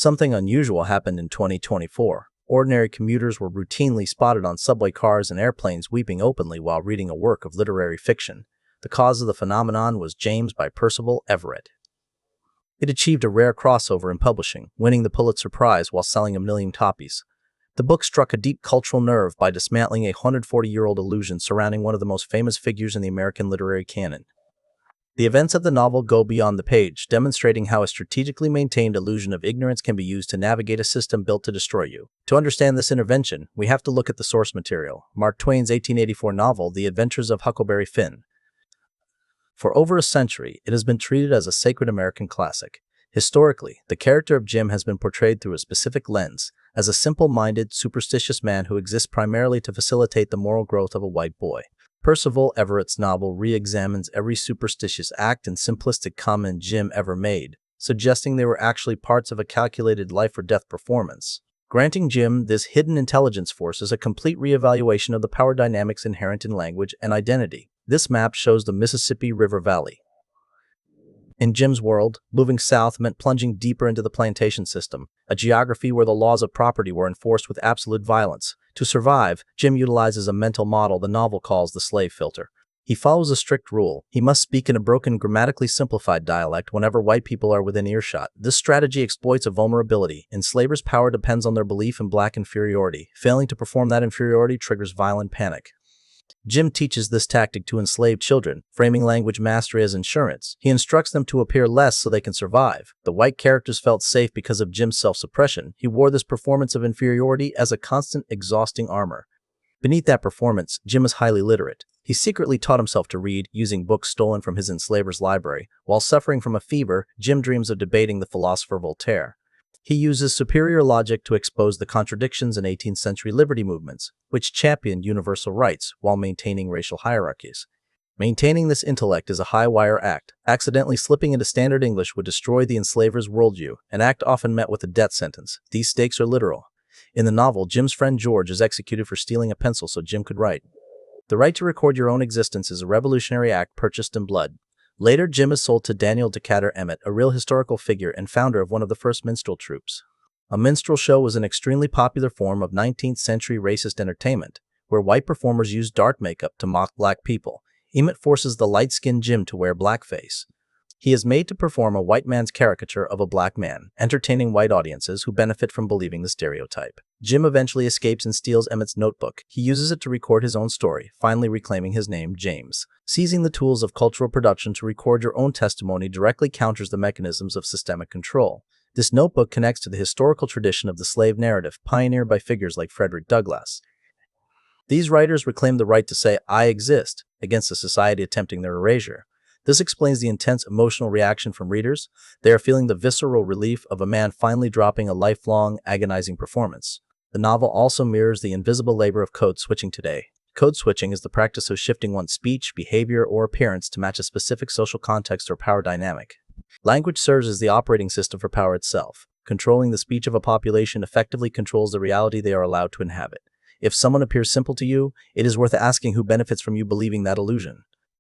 Something unusual happened in 2024. Ordinary commuters were routinely spotted on subway cars and airplanes weeping openly while reading a work of literary fiction. The cause of the phenomenon was James by Percival Everett. It achieved a rare crossover in publishing, winning the Pulitzer Prize while selling 1 million copies. The book struck a deep cultural nerve by dismantling a 140-year-old illusion surrounding one of the most famous figures in the American literary canon. The events of the novel go beyond the page, demonstrating how a strategically maintained illusion of ignorance can be used to navigate a system built to destroy you. To understand this intervention, we have to look at the source material, Mark Twain's 1884 novel, The Adventures of Huckleberry Finn. For over a century, it has been treated as a sacred American classic. Historically, the character of Jim has been portrayed through a specific lens, as a simple-minded, superstitious man who exists primarily to facilitate the moral growth of a white boy. Percival Everett's novel re-examines every superstitious act and simplistic comment Jim ever made, suggesting they were actually parts of a calculated life-or-death performance. Granting Jim this hidden intelligence force is a complete re-evaluation of the power dynamics inherent in language and identity. This map shows the Mississippi River Valley. In Jim's world, moving south meant plunging deeper into the plantation system, a geography where the laws of property were enforced with absolute violence. To survive, Jim utilizes a mental model the novel calls the slave filter. He follows a strict rule. He must speak in a broken, grammatically simplified dialect whenever white people are within earshot. This strategy exploits a vulnerability. Enslavers' power depends on their belief in black inferiority. Failing to perform that inferiority triggers violent panic. Jim teaches this tactic to enslaved children, framing language mastery as insurance. He instructs them to appear less so they can survive. The white characters felt safe because of Jim's self-suppression. He wore this performance of inferiority as a constant, exhausting armor. Beneath that performance, Jim is highly literate. He secretly taught himself to read, using books stolen from his enslaver's library. While suffering from a fever, Jim dreams of debating the philosopher Voltaire. He uses superior logic to expose the contradictions in 18th century liberty movements, which championed universal rights while maintaining racial hierarchies. Maintaining this intellect is a high-wire act. Accidentally slipping into standard English would destroy the enslaver's worldview, an act often met with a death sentence. These stakes are literal. In the novel, Jim's friend George is executed for stealing a pencil so Jim could write. The right to record your own existence is a revolutionary act purchased in blood. Later, Jim is sold to Daniel Decatur Emmett, a real historical figure and founder of one of the first minstrel troupes. A minstrel show was an extremely popular form of 19th century racist entertainment, where white performers used dark makeup to mock black people. Emmett forces the light-skinned Jim to wear blackface. He is made to perform a white man's caricature of a black man, entertaining white audiences who benefit from believing the stereotype. Jim eventually escapes and steals Emmett's notebook. He uses it to record his own story, finally reclaiming his name, James. Seizing the tools of cultural production to record your own testimony directly counters the mechanisms of systemic control. This notebook connects to the historical tradition of the slave narrative, pioneered by figures like Frederick Douglass. These writers reclaim the right to say, "I exist," against a society attempting their erasure. This explains the intense emotional reaction from readers. They are feeling the visceral relief of a man finally dropping a lifelong, agonizing performance. The novel also mirrors the invisible labor of code switching today. Code switching is the practice of shifting one's speech, behavior, or appearance to match a specific social context or power dynamic. Language serves as the operating system for power itself. Controlling the speech of a population effectively controls the reality they are allowed to inhabit. If someone appears simple to you, it is worth asking who benefits from you believing that illusion.